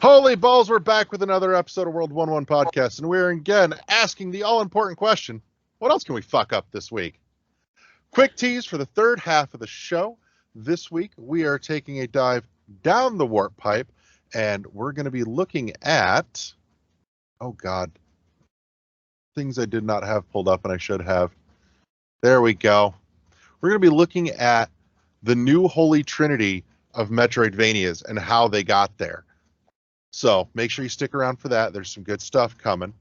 Holy balls, we're back with another episode of World 1-1 Podcast, and we're again asking the all-important question, what else can we fuck up this week? Quick tease for the third half of the show. This week, we are taking a dive down the warp pipe, and we're going to be looking at, oh god, things I did not have pulled up and I should have. There we go. We're going to be looking at the new holy trinity of Metroidvanias and how they got there. So make sure you stick around for that. There's some good stuff coming.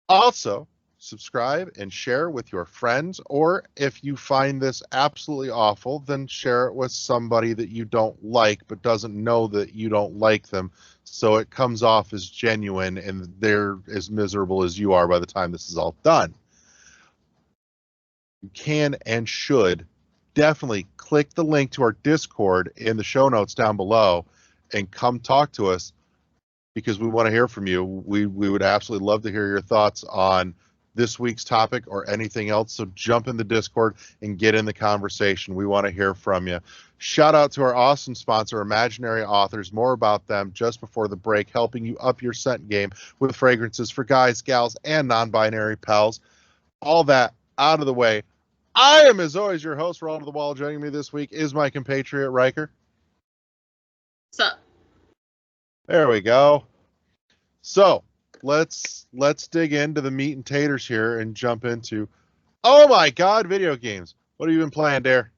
Also, subscribe and share with your friends, or if you find this absolutely awful, then share it with somebody that you don't like but doesn't know that you don't like them, so it comes off as genuine and they're as miserable as you are by the time this is all done. You can and should definitely click the link to our Discord in the show notes down below and come talk to us, because we want to hear from you. We would absolutely love to hear your thoughts on this week's topic or anything else. So jump in the Discord and get in the conversation. We want to hear from you. Shout out to our awesome sponsor, Imaginary Authors. More about them just before the break, helping you up your scent game with fragrances for guys, gals, and non-binary pals. All that out of the way. I am, as always, your host, Roll to the Wall. Joining me this week is my compatriot, Riker. What's up? There we go. So let's dig into the meat and taters here and jump into, oh my god, video games. What have you been playing, Dare?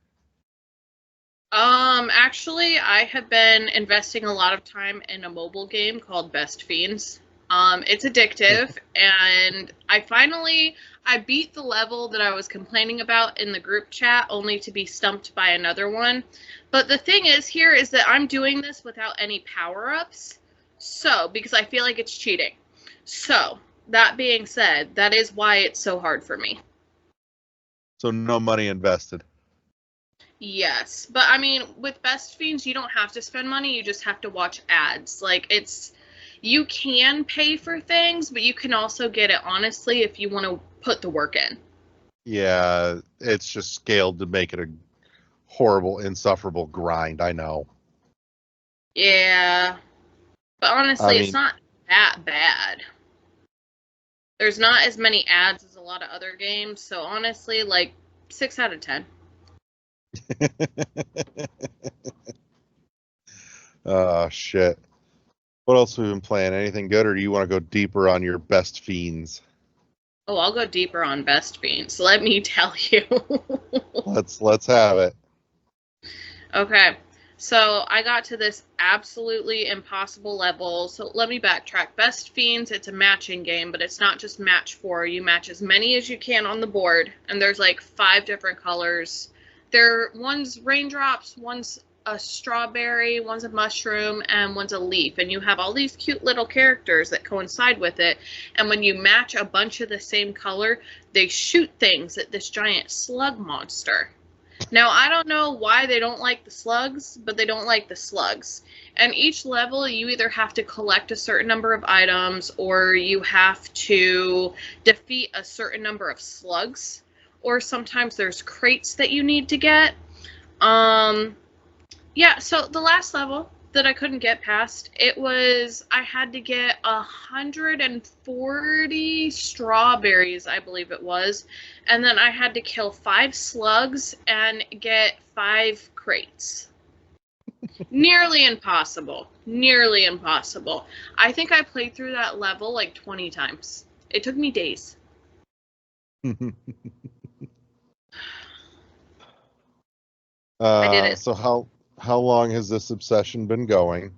Actually, I have been investing a lot of time in a mobile game called Best Fiends. It's addictive, and I beat the level that I was complaining about in the group chat, only to be stumped by another one. But the thing is that I'm doing this without any power-ups, because I feel like it's cheating. So, that being said, that is why it's so hard for me. So no money invested. Yes, but I mean, with Best Fiends, you don't have to spend money, you just have to watch ads. You can pay for things, but you can also get it honestly if you want to put the work in. Yeah, it's just scaled to make it a horrible, insufferable grind, I know. Yeah, but honestly, it's not that bad. There's not as many ads as a lot of other games, so honestly, 6 out of 10. Oh, shit. What else have we been playing? Anything good, or do you want to go deeper on your Best Fiends? Oh, I'll go deeper on Best Fiends. Let me tell you. Let's have it. Okay, so I got to this absolutely impossible level. So let me backtrack. Best Fiends, it's a matching game, but it's not just match 4. You match as many as you can on the board, and there's 5 different colors. One's raindrops, one's a strawberry, one's a mushroom, and one's a leaf. And you have all these cute little characters that coincide with it. And when you match a bunch of the same color, they shoot things at this giant slug monster. Now, I don't know why they don't like the slugs, but they don't like the slugs. And each level, you either have to collect a certain number of items, or you have to defeat a certain number of slugs. Or sometimes there's crates that you need to get. Yeah, so the last level that I couldn't get past, I had to get 140 strawberries, I believe it was, and then I had to kill 5 slugs and get 5 crates. Nearly impossible. Nearly impossible. I think I played through that level 20 times. It took me days. I did it. So how long has this obsession been going?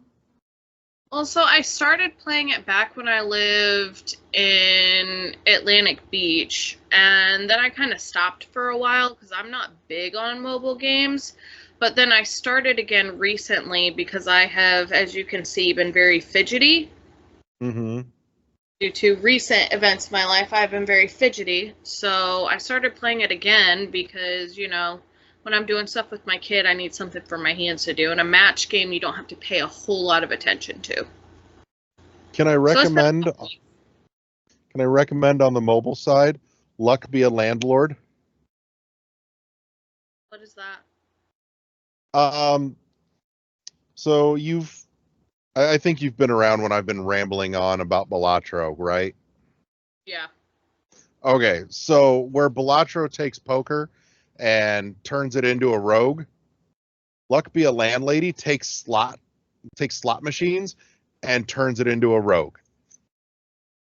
Well, so I started playing it back when I lived in Atlantic Beach, and then I kind of stopped for a while because I'm not big on mobile games. But then I started again recently because I have, as you can see, been very fidgety. Mm-hmm. Due to recent events in my life, I've been very fidgety. So I started playing it again because, when I'm doing stuff with my kid, I need something for my hands to do. In a match game, you don't have to pay a whole lot of attention to. Can I recommend on the mobile side, Luck Be a Landlord? What is that? So you've I think you've been around when I've been rambling on about Balatro, right? Yeah. Okay, so where Balatro takes poker and turns it into a rogue, Luck Be a Landlady takes slot machines and turns it into a rogue.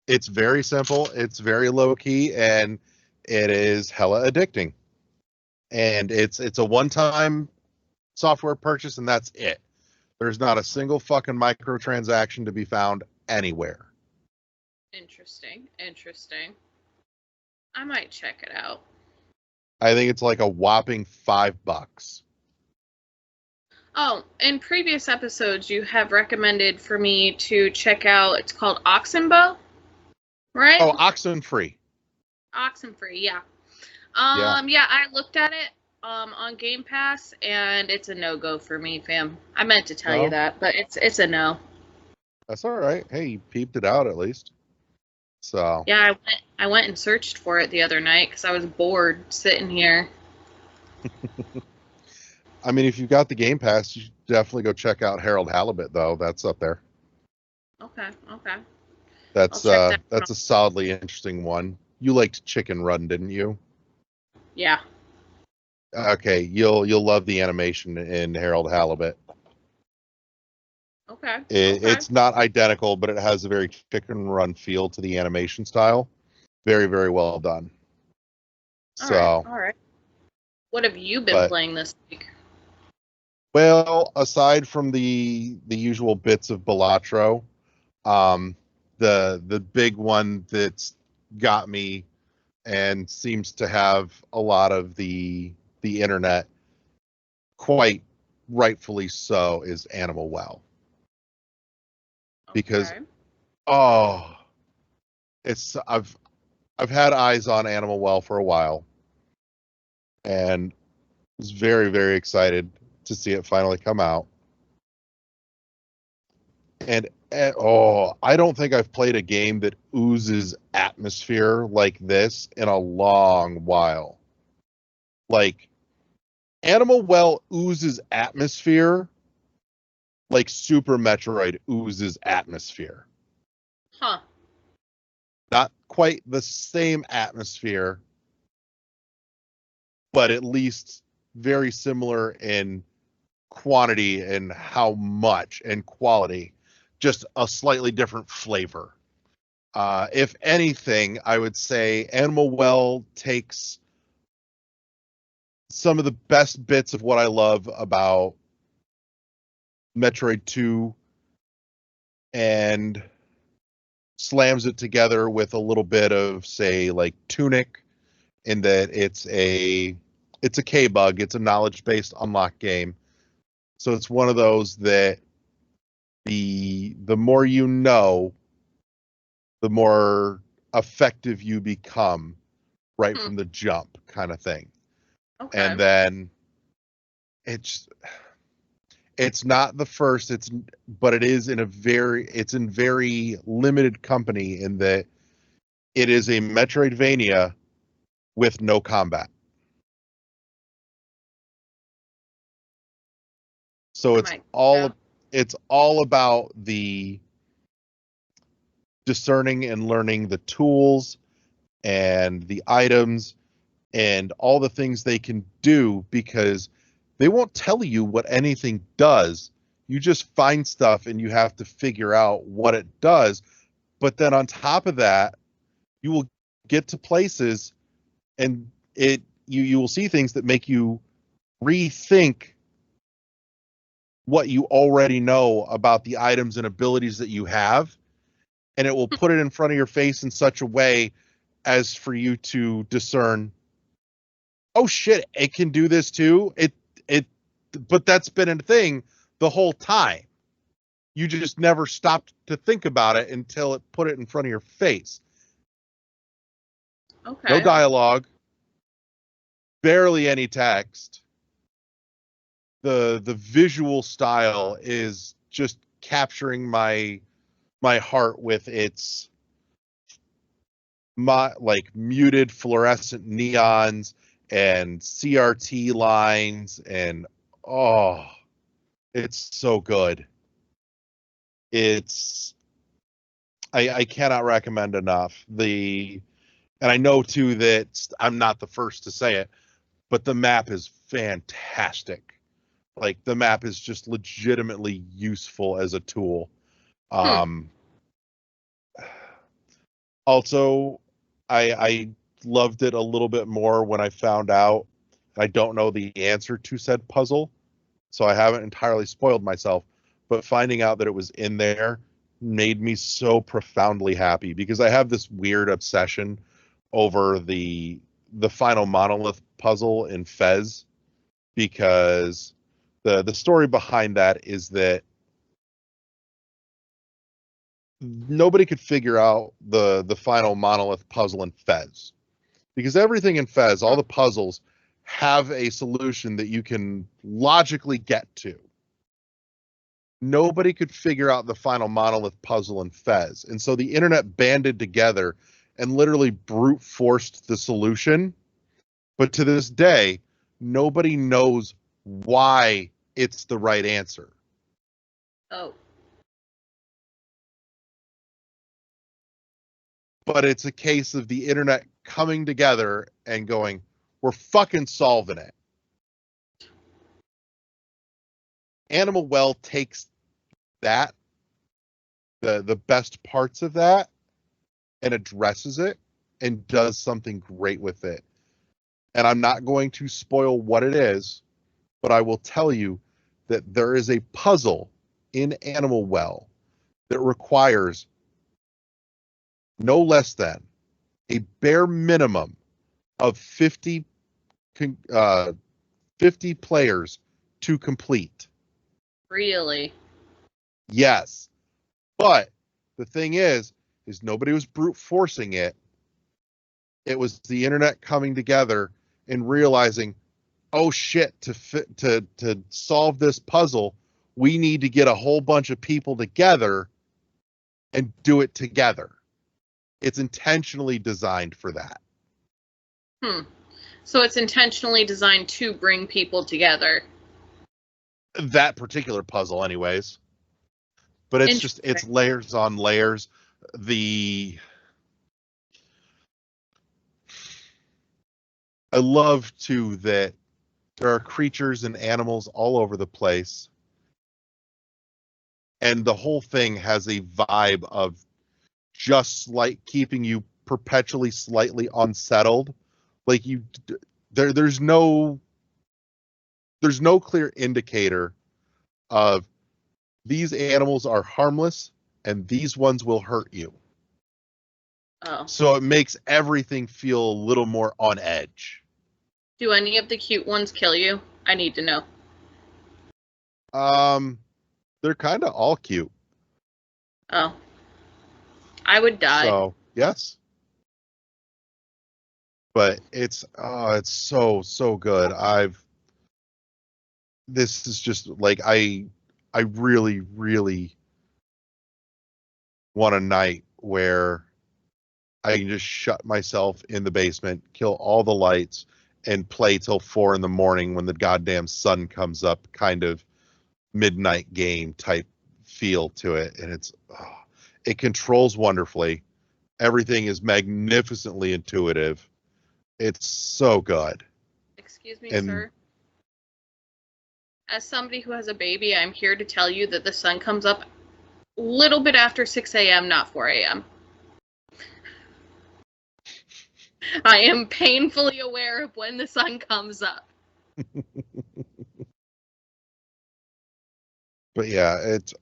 It's very simple, it's very low key, and it is hella addicting. And it's a one-time software purchase, and that's it. There's not a single fucking microtransaction to be found anywhere. Interesting. Interesting. I might check it out. I think it's like a whopping $5. Oh, in previous episodes, you have recommended for me to check out. It's called Oxenbow, right? Oh, Oxenfree. Oxenfree, yeah. Yeah, Yeah, I looked at it on Game Pass, and it's a no-go for me, fam. I meant to tell you no, that, but it's a no. that's all right. Hey, you peeped it out at least. So, Yeah, I went and searched for it the other night because I was bored sitting here. I mean, if you've got the Game Pass, you should definitely go check out Harold Halibut, though. That's up there. Okay, okay. I'll That's check that out. a solidly interesting one. You liked Chicken Run, didn't you? Yeah. Okay, you'll love the animation in Harold Halibut. Okay, okay. It's not identical, but it has a very Chicken Run feel to the animation style. Very, very well done. All right, So, all right. What have you been but playing this week? well, aside from the usual bits of Balatro, um, the big one that's got me and seems to have a lot of the internet, quite rightfully so, is Animal Well. Because Okay. oh, it's I've had eyes on Animal Well for a while, and was very, very excited to see it finally come out. And oh, I don't think I've played a game that oozes atmosphere like this in a long while. Like, Animal Well oozes atmosphere like Super Metroid oozes atmosphere. Huh. Not quite the same atmosphere, but at least very similar in quantity and how much and quality, just a slightly different flavor. If anything, I would say Animal Well takes some of the best bits of what I love about Metroid 2 and slams it together with a little bit of, say, like Tunic, in that it's a K-bug, it's a knowledge-based unlock game. So it's one of those that the more you know, the more effective you become right Hmm. from the jump, kind of thing. And Okay. then it's it's not the first, but it is it's in very limited company in that it is a Metroidvania with no combat. So I might. Yeah. it's all about the discerning and learning the tools and the items and all the things they can do, because they won't tell you what anything does. You just find stuff and you have to figure out what it does. But then on top of that, you will get to places and you will see things that make you rethink what you already know about the items and abilities that you have, and it will put it in front of your face in such a way as for you to discern, oh shit, it can do this too. It but that's been a thing the whole time. You just never stopped to think about it until it put it in front of your face. No Okay. dialogue, barely any text. The visual style is just capturing my heart with its like muted fluorescent neons and CRT lines, and oh, it's so good. It's I cannot recommend enough. And I know too that I'm not the first to say it, but the map is fantastic. Like the map is just legitimately useful as a tool. Um, Also, I loved it a little bit more when I found out I don't know the answer to said puzzle, so I haven't entirely spoiled myself. But finding out that it was in there made me so profoundly happy because I have this weird obsession over the final monolith puzzle in Fez because the story behind that is that nobody could figure out the final monolith puzzle in Fez because everything in Fez, all the puzzles have a solution that you can logically get to. Nobody could figure out the final monolith puzzle in Fez. And so the internet banded together and literally brute forced the solution. But to this day, nobody knows why it's the right answer. Oh. But it's a case of the internet coming together and going, we're fucking solving it. Animal Well takes that, the best parts of that, and addresses it and does something great with it. And I'm not going to spoil what it is, but I will tell you that there is a puzzle in Animal Well that requires no less than a bare minimum of 50 players to complete. Really? Yes. But the thing is nobody was brute forcing it. It was the internet coming together and realizing, oh shit, to solve this puzzle, we need to get a whole bunch of people together and do it together. It's intentionally designed for that. So it's intentionally designed to bring people together. That particular puzzle, anyways. But it's layers on layers. I love too that there are creatures and animals all over the place. And the whole thing has a vibe of just like keeping you perpetually slightly unsettled. Like there's no clear indicator of these animals are harmless and these ones will hurt you. Oh. So it makes everything feel a little more on edge. Do any of the cute ones kill you? I need to know. They're kind of all cute. Oh. I would die. So, yes. But it's so good. This is just like I really, really want a night where I can just shut myself in the basement, kill all the lights, and play till 4 a.m. when the goddamn sun comes up, kind of midnight game type feel to it. And it controls wonderfully. Everything is magnificently intuitive. It's so good. Excuse me, sir. As somebody who has a baby, I'm here to tell you that the sun comes up a little bit after 6 a.m., not 4 a.m. I am painfully aware of when the sun comes up. But yeah, it's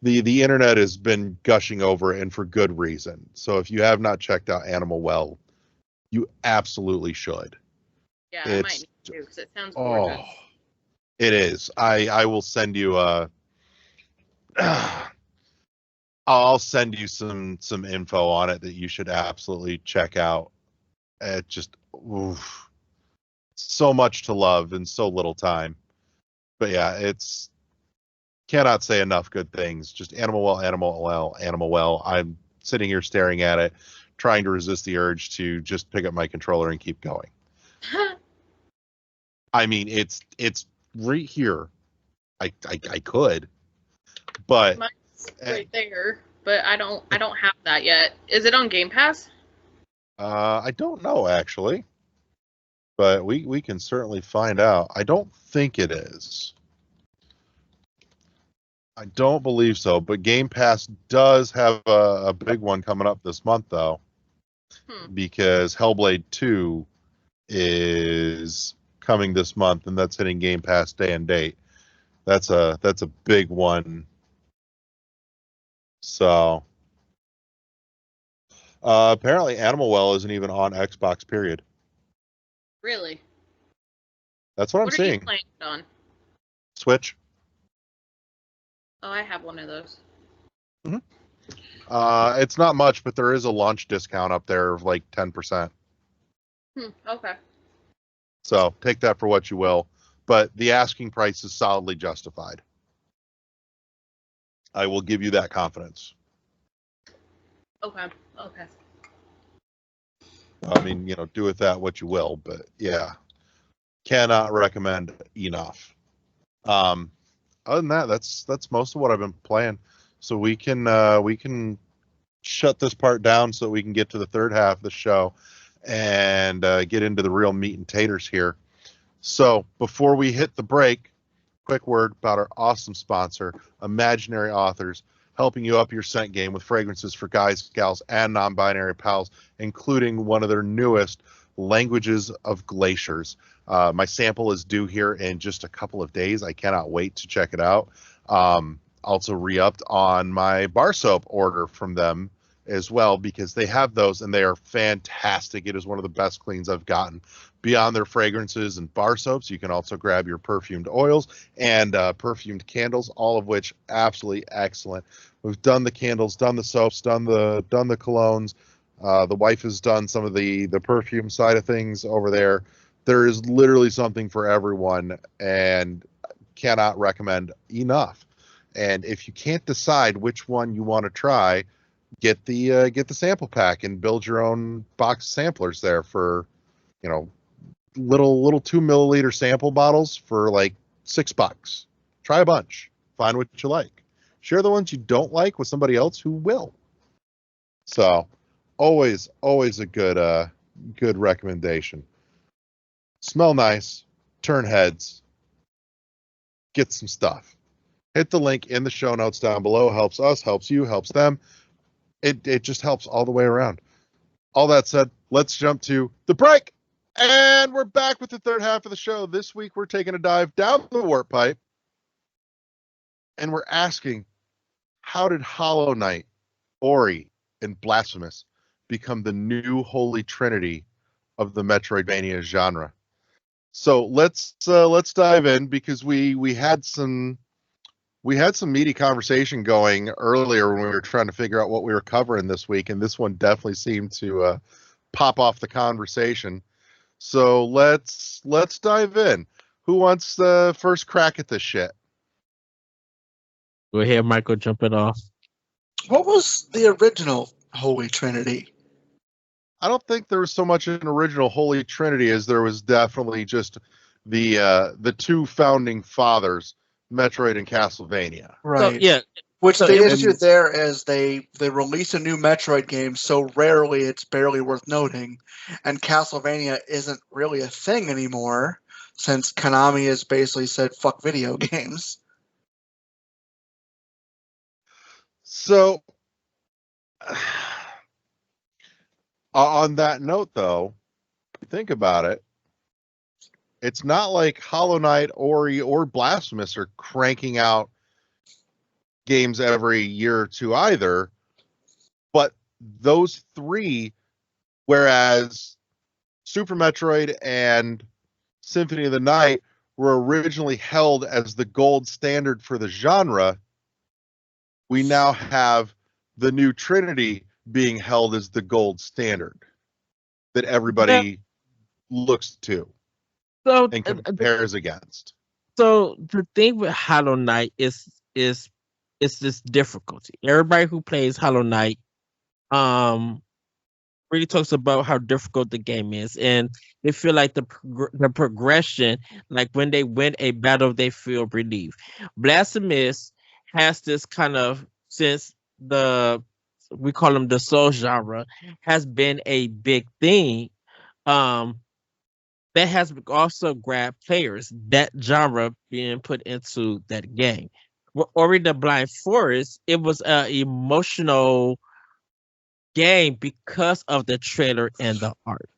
the internet has been gushing over it, and for good reason. So if you have not checked out Animal Well, you absolutely should. Yeah, I might need to because it sounds gorgeous. It is. I will send you I'll send you some info on it that you should absolutely check out. It just so much to love in so little time. But yeah, it's cannot say enough good things. Just Animal Well, Animal Well, Animal Well. I'm sitting here staring at it, trying to resist the urge to just pick up my controller and keep going. I mean, it's right here. I could, But mine's right there, but I don't have that yet. Is it on Game Pass? I don't know actually, but we can certainly find out. I don't think it is. I don't believe so, but Game Pass does have a big one coming up this month, though, because Hellblade 2 is coming this month, and that's hitting Game Pass day and date. That's a big one. So apparently, Animal Well isn't even on Xbox. Period. Really? That's what I'm seeing. What are you playing it on? Switch. Oh, I have one of those. Mm-hmm. It's not much, but there is a launch discount up there of like 10%. Okay. So take that for what you will. But the asking price is solidly justified. I will give you that confidence. Okay. I mean, do with that what you will, but yeah, cannot recommend enough. Other than that, that's most of what I've been playing. So we can shut this part down so that we can get to the third half of the show and get into the real meat and taters here. So before we hit the break, quick word about our awesome sponsor, Imaginary Authors, helping you up your scent game with fragrances for guys, gals, and non-binary pals, including one of their newest, Languages of Glaciers. My sample is due here in just a couple of days. I cannot wait to check it out. Also re-upped on my bar soap order from them as well, because they have those and they are fantastic. It is one of the best cleans I've gotten. Beyond their fragrances and bar soaps, you can also grab your perfumed oils and perfumed candles, all of which absolutely excellent. We've done the candles, done the soaps, done the colognes. The wife has done some of the perfume side of things over there. There is literally something for everyone, and cannot recommend enough. And if you can't decide which one you want to try, get the sample pack and build your own box samplers there for, little 2 milliliter sample bottles for like $6. Try a bunch, find what you like, share the ones you don't like with somebody else who will. So always a good recommendation. Smell nice, turn heads, get some stuff. Hit the link in the show notes down below. Helps us, helps you, helps them. It just helps all the way around. All that said, let's jump to the break. And we're back with the third half of the show. This week, we're taking a dive down the warp pipe. And we're asking, how did Hollow Knight, Ori, and Blasphemous become the new holy trinity of the Metroidvania genre? So let's dive in, because we had some meaty conversation going earlier when we were trying to figure out what we were covering this week, and this one definitely seemed to pop off the conversation. So let's dive in. Who wants the first crack at this shit? Go ahead, Michael, jump it off. What was the original Holy Trinity? I don't think there was so much an original Holy Trinity as there was definitely just the two founding fathers, Metroid and Castlevania. Right. So, yeah. Which So the it issue was- there is they release a new Metroid game so rarely it's barely worth noting, and Castlevania isn't really a thing anymore since Konami has basically said fuck video games. So on that note, though, think about it. It's not like Hollow Knight, Ori, or Blasphemous are cranking out games every year or two either, but those three, whereas Super Metroid and Symphony of the Night were originally held as the gold standard for the genre, we now have the new Trinity being held as the gold standard that everybody looks to So and compares against. So the thing with Hollow Knight is this difficulty. Everybody who plays Hollow Knight really talks about how difficult the game is, and they feel like the progression, like when they win a battle, they feel relief. Blasphemous has this kind of, since the we call them the soul genre, has been a big thing. Um, that has also grabbed players, that genre being put into that game. Ori the Blind Forest, it was an emotional game because of the trailer and the art.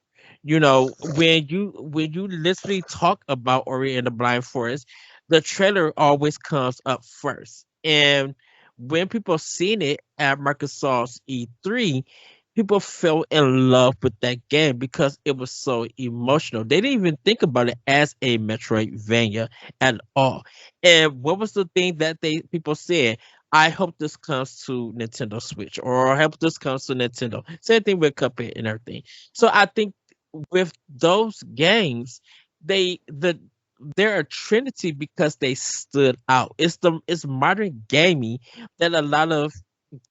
When you literally talk about Ori and the Blind Forest, the trailer always comes up first. And when people seen it at Microsoft's E3, people fell in love with that game because it was so emotional. They didn't even think about it as a Metroidvania at all. And what was the thing that they people said? I hope this comes to Nintendo Switch, or I hope this comes to Nintendo. Same thing with Cuphead and everything. So I think with those games, they're a trinity because they stood out. It's modern gaming that a lot of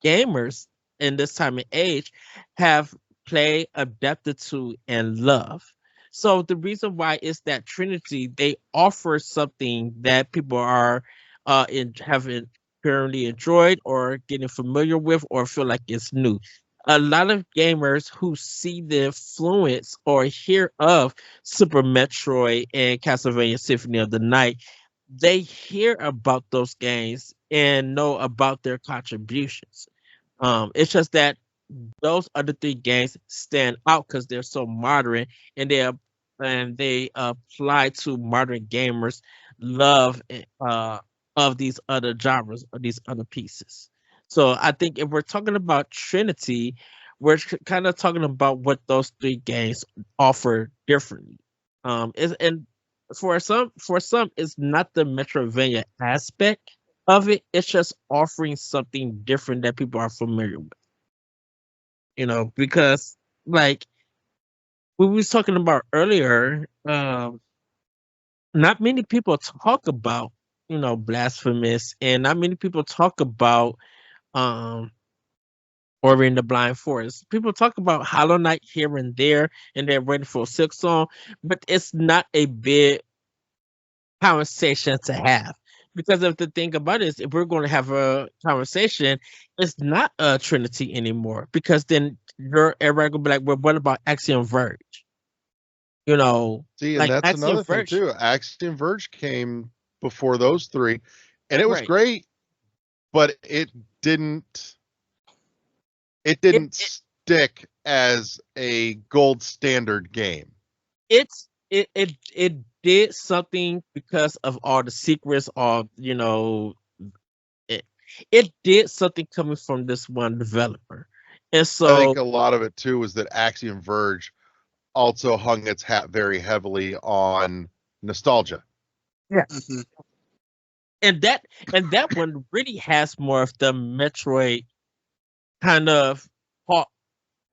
gamers in this time and age have played, adapted to, and love. So the reason why is that Trinity, they offer something that people are having currently enjoyed or getting familiar with or feel like it's new. A lot of gamers who see the influence or hear of Super Metroid and Castlevania Symphony of the Night, they hear about those games and know about their contributions. It's just that those other three games stand out because they're so modern, and they apply to modern gamers' love of these other genres or these other pieces. So I think if we're talking about Trinity, we're kind of talking about what those three games offer differently. And for some, it's not the Metrovania aspect of it. It's just offering something different that people are familiar with. Because like we was talking about earlier, not many people talk about, blasphemous, and not many people talk about um Ori and the Blind Forest. People talk about Hollow Knight here and there, and they're ready for a six song, but it's not a big conversation to have. Because if the thing about it is, if we're going to have a conversation, it's not a Trinity anymore. Because then everybody gonna be like, well, what about Axiom Verge? See, and Like that's Axiom another thing Verge, too. Axiom Verge came before those three, and it was right? great, but it It, didn't it stick as a gold standard game. it did something because of all the secrets, or it it did something coming from this one developer, and I think so a lot of it too was that Axiom Verge also hung its hat very heavily on nostalgia. yeah, Mhm. and that one really has more of the Metroid kind of part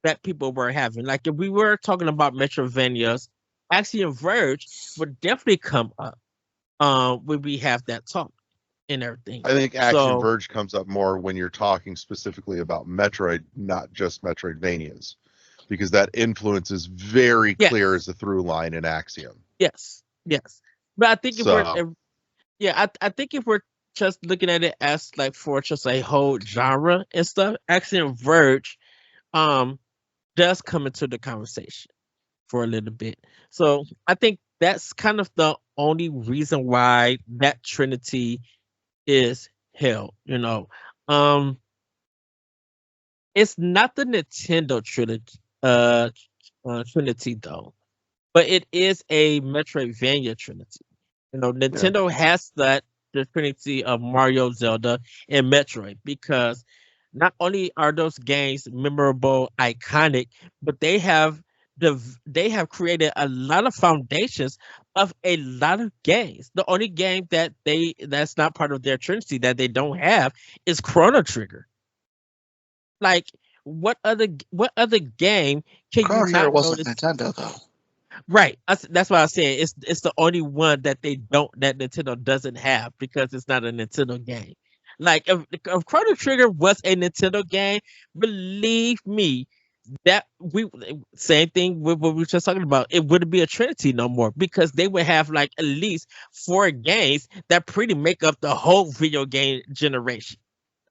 that people were having. Like if we were talking about Metrovanias, Axiom Verge would definitely come up when we have that talk and everything. I think Axiom So Verge comes up more when you're talking specifically about Metroid, not just Metroidvanias, because that influence is very clear yes, as a through line in Axiom. yes. But I think So, yeah, I think if we're just looking at it as like for just a whole genre and stuff, Axiom Verge um does come into the conversation for a little bit. So I think that's kind of the only reason why that Trinity is held. Um, it's not the Nintendo Trinity though, but it is a Metroidvania Trinity. yeah. Nintendo has the Trinity of Mario, Zelda, and Metroid because not only are those games memorable, iconic, but they have created a lot of foundations of a lot of games. The only game that's not part of their Trinity that they don't have is Chrono Trigger. Like what other game can you Chrono Trigger not wasn't notice? Nintendo though. Right. That's why I say it's the only one that Nintendo doesn't have because it's not a Nintendo game. Like if Chrono Trigger was a Nintendo game, believe me, that we same thing with what we were just talking about. It wouldn't be a Trinity no more because they would have like at least 4 games that pretty make up the whole video game generation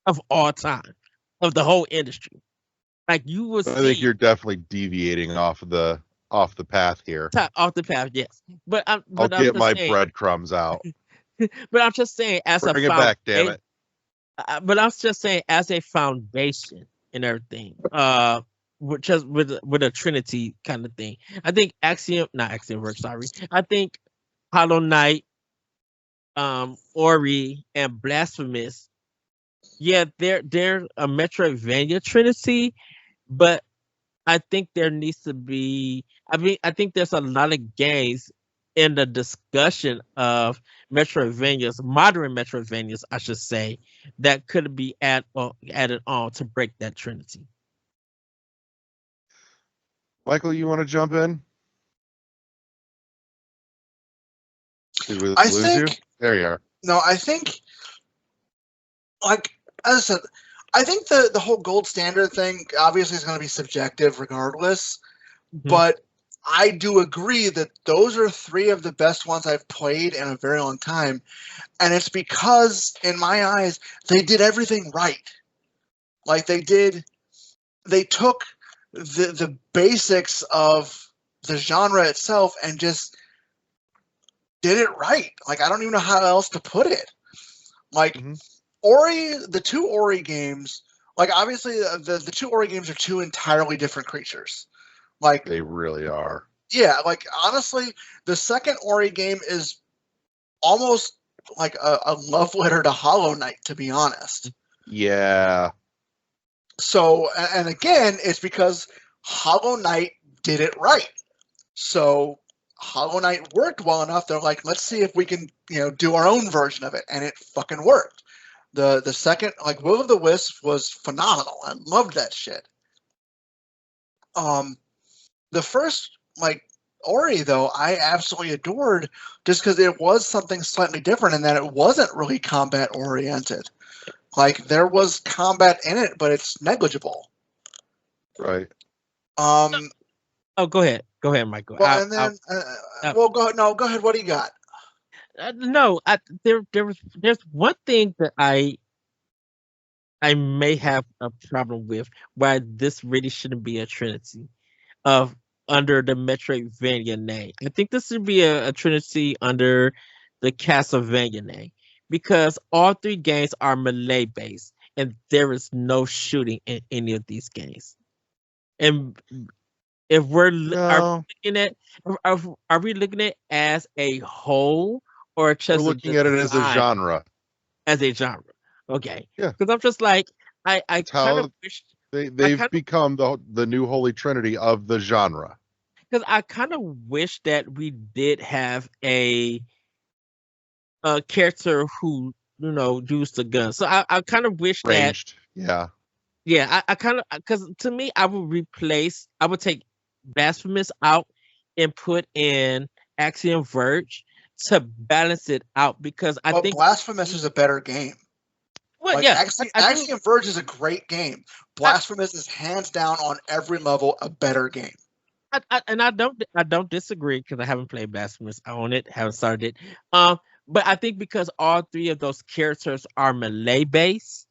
of all time of the whole industry. Like you will I think see you're definitely deviating off the path here. off the path, yes. But I'm I'll but I'm get just my saying. breadcromes out. But I'm just saying as a Bring it back, damn foundation. it. But I'm just saying as a foundation and everything. With a Trinity kind of thing. I think not Axiom Verge, sorry. I think Hollow Knight, Ori, and Blasphemous. Yeah, they're a Metroidvania Trinity, but I think there needs to be. I mean, I think there's a lot of games in the discussion of Metroidvanias, modern Metroidvanias, I should say, that could be added on to break that Trinity. Michael, you want to jump in? Did we I lose think you? There you are. no, I think like as I said, I think the whole gold standard thing obviously is going to be subjective regardless, Mhm. but I do agree that those are 3 of the best ones I've played in a very long time, and it's because in my eyes they did everything right. Like they took the basics of the genre itself and just did it right. Like I don't even know how else to put it. Like Ori, the 2 Ori games, like obviously the 2 Ori games are 2 entirely different creatures. Like They really are. yeah, like honestly, the second Ori game is almost like a love letter to Hollow Knight, to be honest. Yeah. So, and again, it's because Hollow Knight did it right. So Hollow Knight worked well enough. They're like, let's see if we can, do our own version of it, and it fucking worked. The second, like Will of the Wisp, was phenomenal. I loved that shit. The first, like Ori, though, I absolutely adored just because it was something slightly different in that it wasn't really combat oriented. Like there was combat in it, but it's negligible. Right. Oh, go ahead, Michael. Well, and then, well, go ahead. What do you got? No, there's one thing that I may have a problem with why this really shouldn't be a Trinity of under the Metroidvania name. I think this should be a Trinity under the Castlevania name because all 3 games are melee based and there is no shooting in any of these games. And if are we looking at are we looking at it as a whole or just we're looking at it as a genre? As a genre, okay. Yeah. Because I'm just like I kind of wish they've become the new holy trinity of the genre. Because I kind of wish that we did have a character who used the gun. So I kind of wish Ranged. that. Yeah, I kind of because to me I would take Blasphemous out and put in Axiom Verge to balance it out because I think Blasphemous is a better game. Well, like, yeah, Axiom Verge is a great game. Blasphemous is hands down on every level a better game. I don't disagree because I haven't played Blasphemous. I own it, haven't started it. But I think because all 3 of those characters are melee based,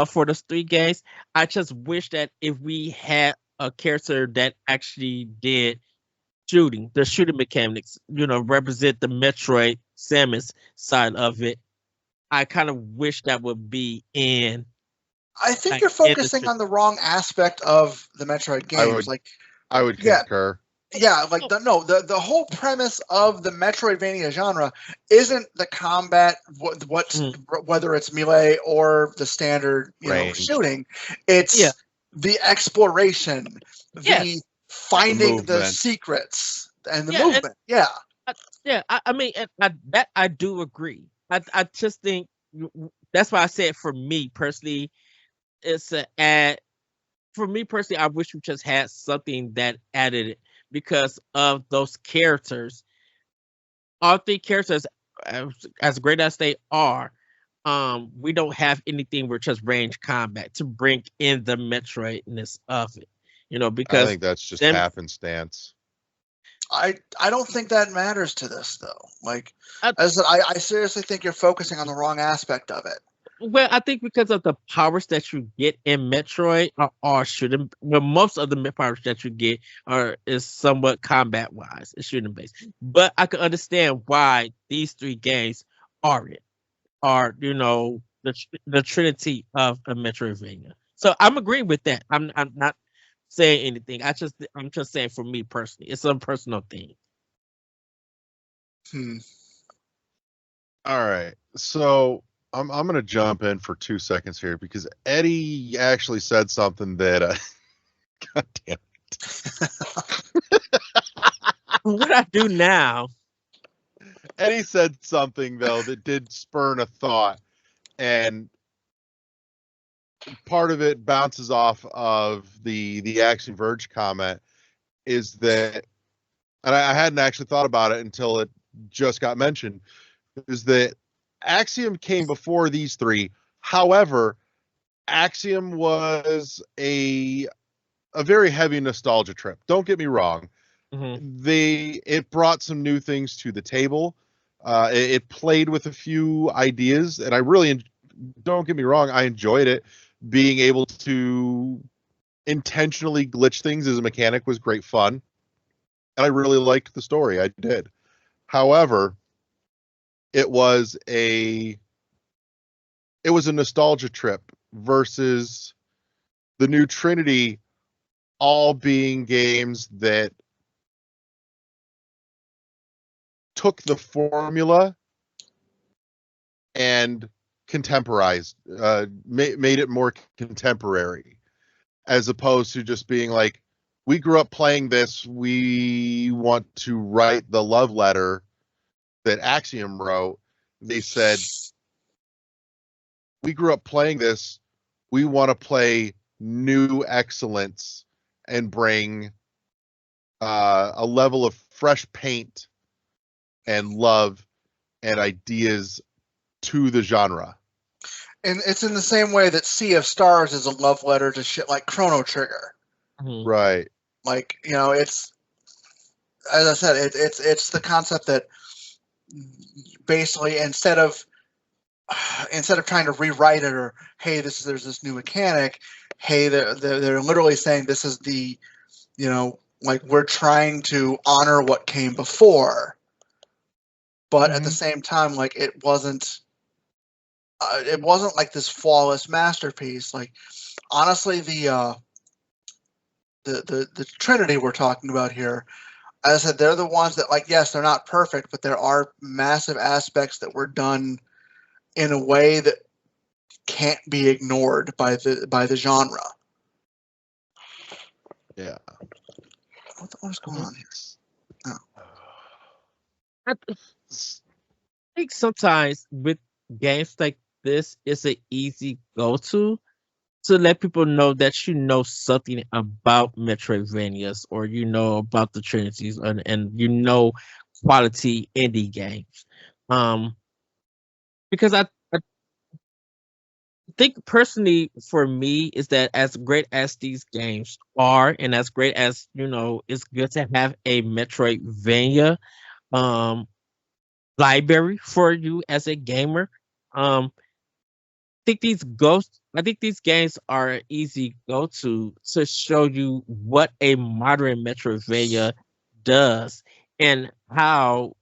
for those 3 games, I just wish that if we had a character that actually did the shooting mechanics, represent the Metroid Samus side of it. I kind of wish that would be in. I think you're focusing on the wrong aspect of the Metroid games. I would concur. Yeah, like the whole premise of the Metroidvania genre isn't the combat, whether it's melee or the standard, shooting. It's the exploration, the finding the secrets, and the movement. I mean, that I do agree. I just think that's why I said for me personally, it's an add. For me personally, I wish we just had something that added it because of those characters. All 3 characters, as great as they are, we don't have anything with just range combat to bring in the Metroidness of it. I because think that's just them, happenstance. I don't think that matters to this though. Like, I, as I seriously think you're focusing on the wrong aspect of it. well, I think because of the powers that you get in Metroid are shooting. Well, most of the powers that you get is somewhat combat wise, it's shooting based. But I can understand why these three games are it are the Trinity of a Metroidvania. So I'm agreeing with that. I'm not saying anything. I'm just saying for me personally, it's a personal thing. All right. So I'm going to jump in for 2 seconds here because Eddie actually said something that, God damn it. What I do now? Eddie said something though that did spurn a thought, and part of it bounces off of the Axiom Verge comment. Is that, and I hadn't actually thought about it until it just got mentioned, is that Axiom came before these three. However, Axiom was a very heavy nostalgia trip. Don't get me wrong. Mm-hmm. It brought some new things to the table. It played with a few ideas, and I really, don't get me wrong, I enjoyed it. Being able to intentionally glitch things as a mechanic was great fun, and I really liked the story. I did. However, it was a nostalgia trip versus the new Trinity all being games that took the formula and contemporized, made it more contemporary, as opposed to just being like, we grew up playing this, we want to write the love letter that Axiom wrote. They said, we grew up playing this, we want to play new excellence and bring a level of fresh paint and love and ideas to the genre. And it's in the same way that Sea of Stars is a love letter to shit like Chrono Trigger. Mm-hmm. Right. Like, it's, as I said, it's the concept that basically instead of trying to rewrite it, or hey, there's this new mechanic, hey, they're literally saying this is the, like, we're trying to honor what came before, but at the same time, like, it wasn't like this flawless masterpiece. Like, honestly, the Trinity we're talking about here, as I said, they're the ones that, like, yes, they're not perfect, but there are massive aspects that were done in a way that can't be ignored by the genre. Yeah. What's going on here? Oh. I think sometimes with games like this, it's an easy go-to to let people know that you know something about Metroidvanias, or about the Trinities, and quality indie games. Because I think personally for me is that as great as these games are, and as great as it's good to have a Metroidvania library for you as a gamer. I think these games are an easy go to show you what a modern Metroidvania does, and how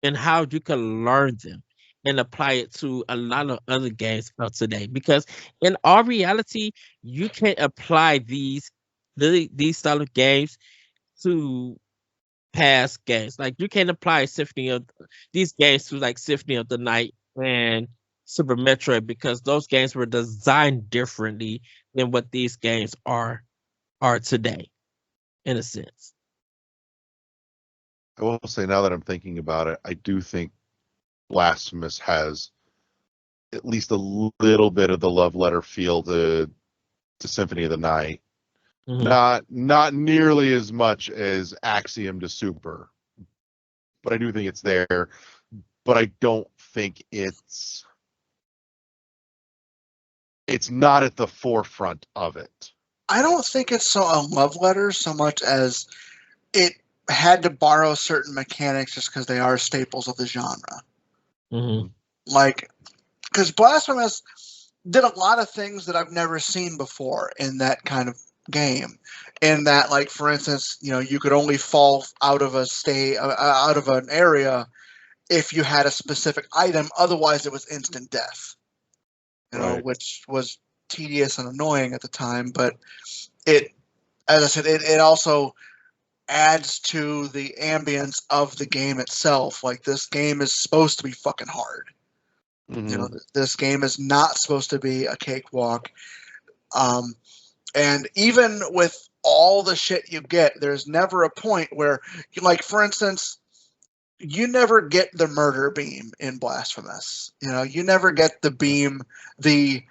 you can learn them and apply it to a lot of other games of today. Because in all reality, you can't apply these style of games to past games. Like, you can't apply Symphony of these games to like Symphony of the Night and Super Metroid, because those games were designed differently than what these games are today, in a sense. I will say, now that I'm thinking about it, I do think Blasphemous has at least a little bit of the love letter feel to Symphony of the Night. Mm-hmm. Not nearly as much as Axiom to Super, but I do think it's there. But I don't think it's not at the forefront of it. I don't think it's so a love letter so much as it had to borrow certain mechanics just because they are staples of the genre. Mm-hmm. Like, because Blasphemous did a lot of things that I've never seen before in that kind of game. In that, like, for instance, you could only fall out of out of an area if you had a specific item. Otherwise, it was instant death. Right. Which was tedious and annoying at the time. But it, as I said, it also adds to the ambience of the game itself. Like, this game is supposed to be fucking hard. Mhm. This game is not supposed to be a cakewalk. And even with all the shit you get, there's never a point where, like, for instance, you never get the murder beam in Blasphemous. You never get the beam, the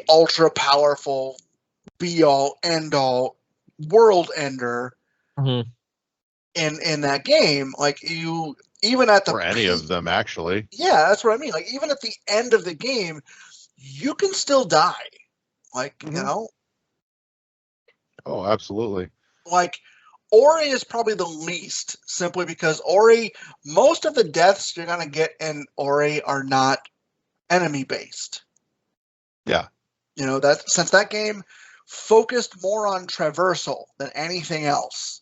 ultra powerful be all end all world ender Mm-hmm. in that game. Like, you, even at the Or any of them, actually. Yeah, that's what I mean. Like, even at the end of the game, you can still die. Like, Mhm. Oh, absolutely. like, Ori is probably the least, simply because Ori, most of the deaths you're going to get in Ori are not enemy based. Yeah. That since that game focused more on traversal than anything else.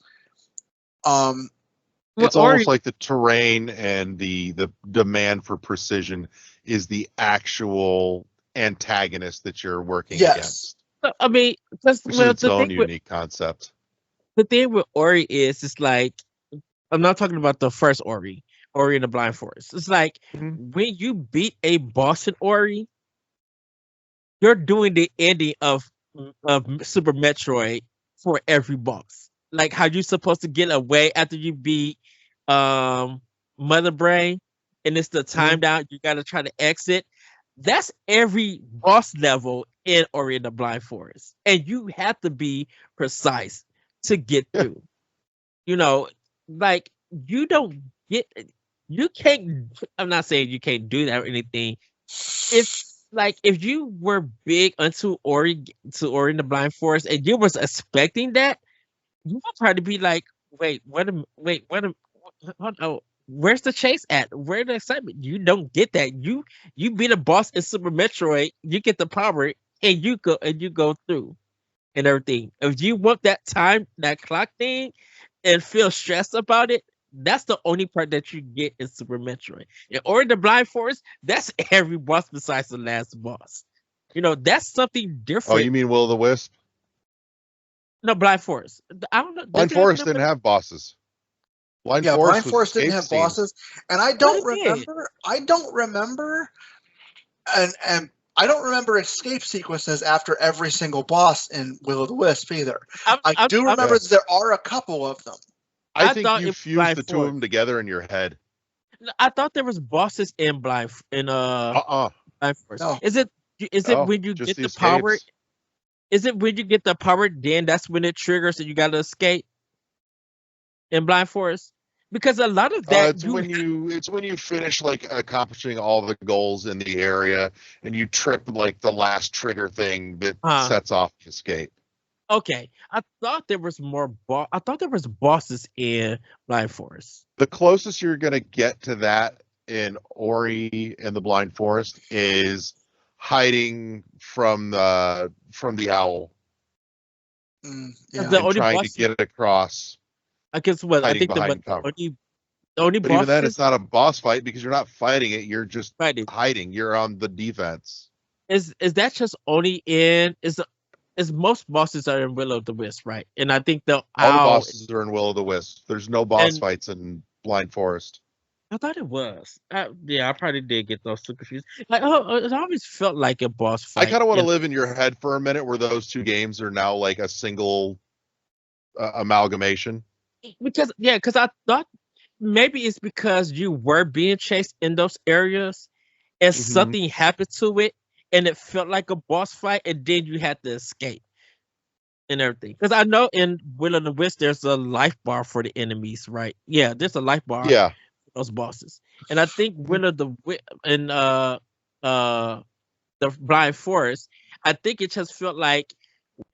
It's almost like the terrain and the demand for precision is the actual antagonist that you're working against. I mean, because Which is its own unique concept. The thing with Ori is, it's like, I'm not talking about the first Ori in the Blind Forest. It's like, when you beat a boss in Ori, you're doing the ending of Super Metroid for every boss. Like, how you supposed to get away after you beat Mother Brain, and it's the time down, you gotta try to exit. That's every boss level in Ori and the Blind Forest, and you have to be precise to get through. Like, you don't get, you can't. I'm not saying you can't do that or anything. If you were big into Ori and the Blind Forest, and you was expecting that, you would probably be like, wait, hold on, where's the chase at? Where's the excitement? You don't get that. You beat a boss in Super Metroid, you get the power, and you go through and everything. If you want that clock thing, and feel stressed about it, that's the only part that you get in Super Metroid. Or in the Blind Forest, that's every boss besides the last boss. That's something different. Oh, you mean Will o' the Wisp? No, Blind Forest. I don't know. Blind Forest didn't have bosses. Blind Forest didn't have bosses, and I don't remember. And I don't remember escape sequences after every single boss in Will o' the Wisp either. I do remember that there are a couple of them. I think you fused the two of them together in your head. I thought there was bosses in Blind Forest. No. Is it when you get the power? Is it when you get the power, then that's when it triggers and you gotta escape in Blind Forest? Because a lot of that it's when you finish, like, accomplishing all the goals in the area and you trip, like, the last trigger thing that sets off escape. Okay, I thought there was I thought there was bosses in Blind Forest. The closest you're gonna get to that in Ori and the Blind Forest is hiding from the owl. The only trying to get it across. I guess what I think the only but even then, it's not a boss fight because you're not fighting it. You're just hiding. You're on the defense. Is that just only in is most bosses are in Will o' the Wisp, right? And I think all the bosses are in Will o' the Wisp. There's no boss fights in Blind Forest. I thought it was. I probably did get those two confused. Like, it always felt like a boss fight. I kind of want to live in your head for a minute, where those two games are now like a single amalgamation. Because I thought maybe it's because you were being chased in those areas, and something happened to it, and it felt like a boss fight, and then you had to escape and everything. Because I know in Will o' the Wisp, there's a life bar for the enemies, right? Yeah, there's a life bar. Yeah. Those bosses, and I think Will o' the Wisp in the Blind Forest, I think it just felt like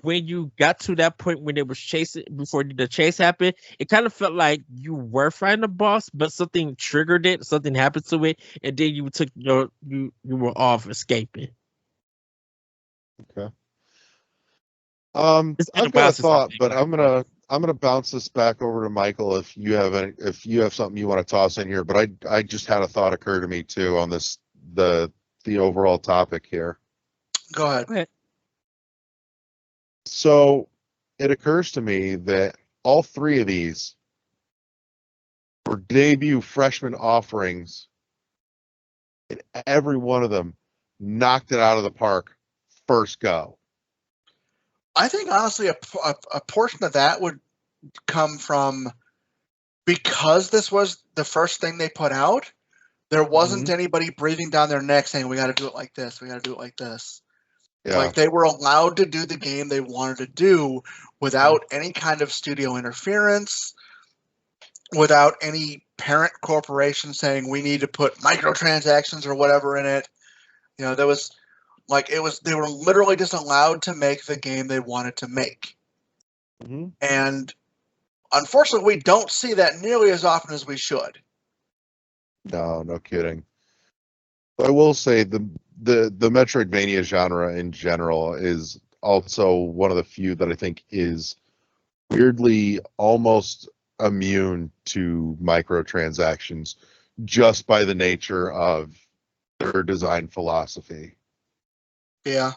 when you got to that point when it was chasing before the chase happened, it kind of felt like you were fighting the boss, but something triggered it, something happened to it, and then you took you were off escaping. Okay. It's been a I've got while a since I thought, played but it. I'm gonna bounce this back over to Michael if you have something you want to toss in here. But I just had a thought occur to me too on this the overall topic here. Go ahead. Go ahead. So it occurs to me that all three of these were debut freshman offerings, and every one of them knocked it out of the park first go. I think honestly, a portion of that would come from because this was the first thing they put out. There wasn't anybody breathing down their neck saying, "We got to do it like this. We got to do it like this." Yeah. Like they were allowed to do the game they wanted to do without any kind of studio interference, without any parent corporation saying we need to put microtransactions or whatever in it. You know, there was like they were literally just allowed to make the game they wanted to make. Mm-hmm. And unfortunately, we don't see that nearly as often as we should. No kidding. I will say the Metroidvania genre in general is also one of the few that I think is weirdly almost immune to microtransactions just by the nature of their design philosophy. Yeah.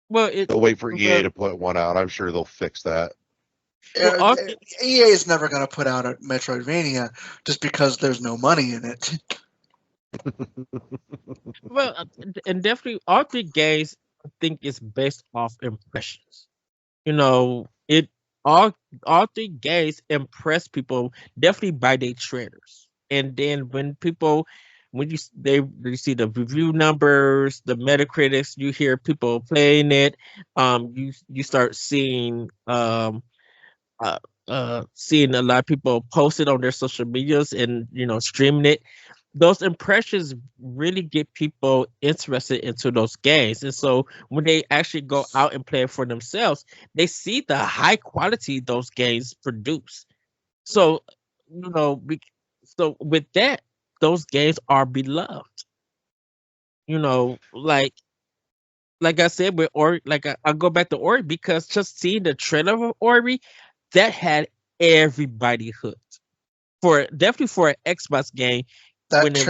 Well, They'll wait for EA to put one out. I'm sure they'll fix that. Well, EA is never going to put out a Metroidvania just because there's no money in it. well, and definitely all three games I think is based off impressions. You know, it all three games impress people definitely by their trailers, and then when people when they see the review numbers, the Metacritics, you hear people playing it, you start uh, seeing a lot of people post it on their social medias and streaming it. Those impressions really get people interested into those games, and so when they actually go out and play it for themselves, they see the high quality those games produce. So you know, so with that, those games are beloved. Like I said with Ori, I go back to Ori because just seeing the trailer of Ori, that had everybody hooked. For definitely for an Xbox game That when it was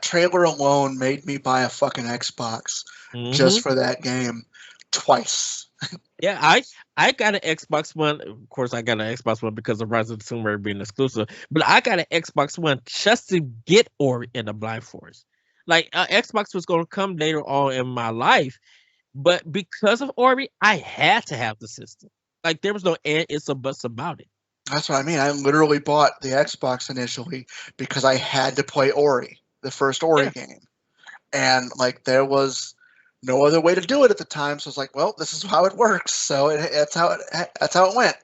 trailer alone made me buy a fucking Xbox just mhm. for that game twice. Yeah, I got an Xbox One. Of course, I got an Xbox One because of Rise of the Tomb Raider being exclusive. But I got an Xbox One just to get Ori and the Blind Forest. Like Xbox was going to come later on in my life, but because of Ori, I had to have the system. Like there was no and it's a buts about it. That's what I mean. I literally bought the Xbox initially because I had to play Ori, the first Ori Yeah. game. And like there was no other way to do it at the time, so it's like, well, this is how it works. So that's how it went.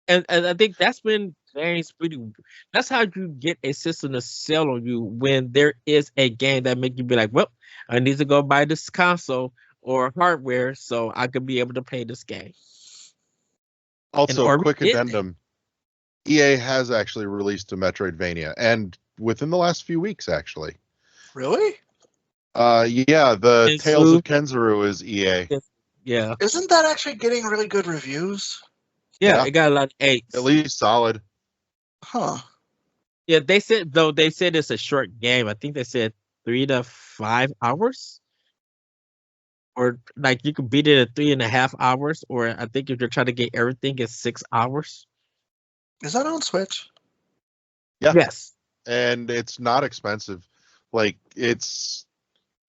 And I think that's when games really that's how you get a system to sell on you when there is a game that make you be like, well, I need to go buy this console or hardware so I could be able to play this game. And Also, Ori quick did that. addendum. EA has actually released a Metroidvania, and within the last few weeks, actually. Really? Yeah, the Kenzuru. Tales of Kenzuru is EA. Yeah. Isn't that actually getting really good reviews? Yeah, Yeah. it got a lot of eights. At least solid. Huh. Yeah, they said it's a short game. I think they said 3 to 5 hours. Or like you could beat it in 3.5 hours, or I think if you're trying to get everything, it's 6 hours. Is that on Switch? Yeah. Yes. And it's not expensive. Like it's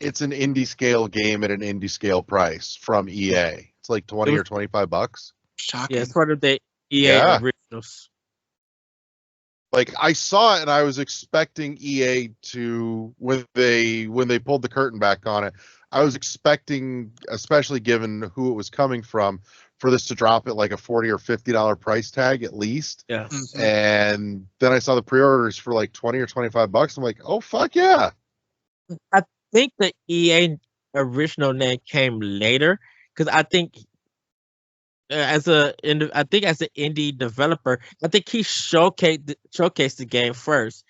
an indie scale game at an indie scale price from EA. It's like 20 or $25. Shocking. Yeah, it's part of the EA Yeah. originals. Like I saw it and I was expecting EA to when they pulled the curtain back on it, I was expecting, especially given who it was coming from, for this to drop at like a $40 or $50 price tag at least. Yeah. Mhm. And then I saw the pre-orders for like 20 or $25. I'm like, oh fuck yeah. I think the EA original name came later, because I think as an indie developer, I think he showcased the game first,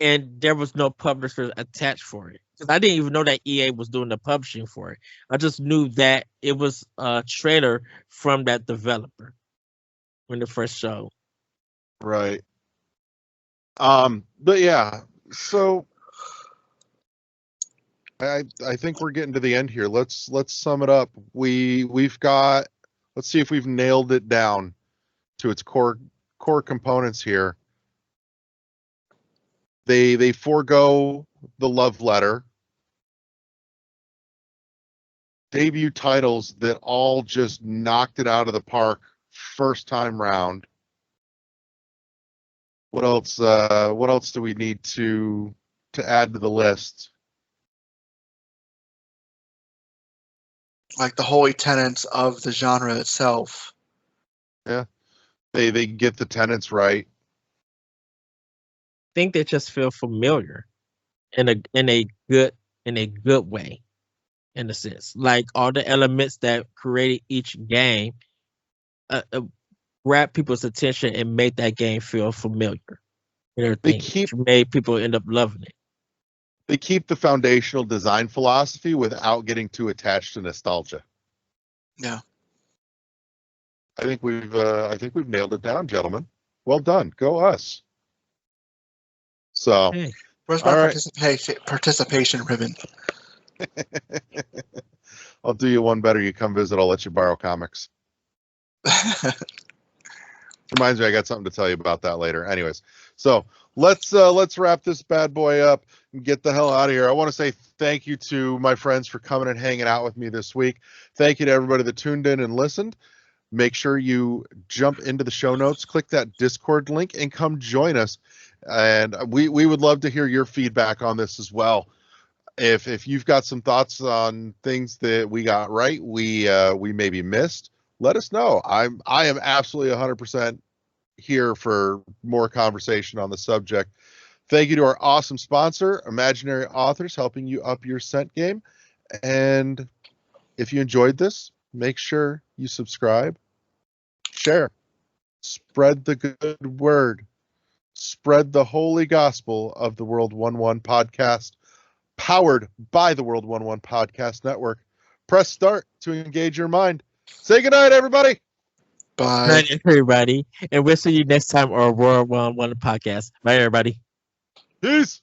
and there was no publisher attached for it. Because I didn't even know that EA was doing the publishing for it. I just knew that it was a trailer from that developer when it first showed. Right. But yeah, so I think we're getting to the end here. Let's sum it up. We've got, let's see if we've nailed it down to its core components here. They forego the love letter. Debut titles that all just knocked it out of the park first time round. What else? What else do we need to add to the list? Like the holy tenets of the genre itself. Yeah, they get the tenets right. I think they just feel familiar in a good way, in a sense. Like all the elements that created each game grab people's attention and make that game feel familiar. And everything, which made people end up loving it. They keep the foundational design philosophy without getting too attached to nostalgia. Yeah. I think we've nailed it down, gentlemen. Well done. Go us. So, Hey. Where's my participation ribbon? I'll do you one better. You come visit, I'll let you borrow comics. Reminds me, I got something to tell you about that later. Anyways, so let's wrap this bad boy up and get the hell out of here. I want to say thank you to my friends for coming and hanging out with me this week. Thank you to everybody that tuned in and listened. Make sure you jump into the show notes, click that Discord link, and come join us. And we would love to hear your feedback on this as well. If you've got some thoughts on things that we got right, we maybe missed, let us know. I am absolutely 100% here for more conversation on the subject. Thank you to our awesome sponsor, Imaginary Authors, helping you up your scent game. And if you enjoyed this, make sure you subscribe, share, spread the good word, spread the holy gospel of the World 1-1 podcast, powered by the World 1-1 Podcast Network. Press start to engage your mind. Say goodnight, everybody. Bye. Good night, everybody. And we'll see you next time on World 1-1 podcast. Bye, everybody. Peace.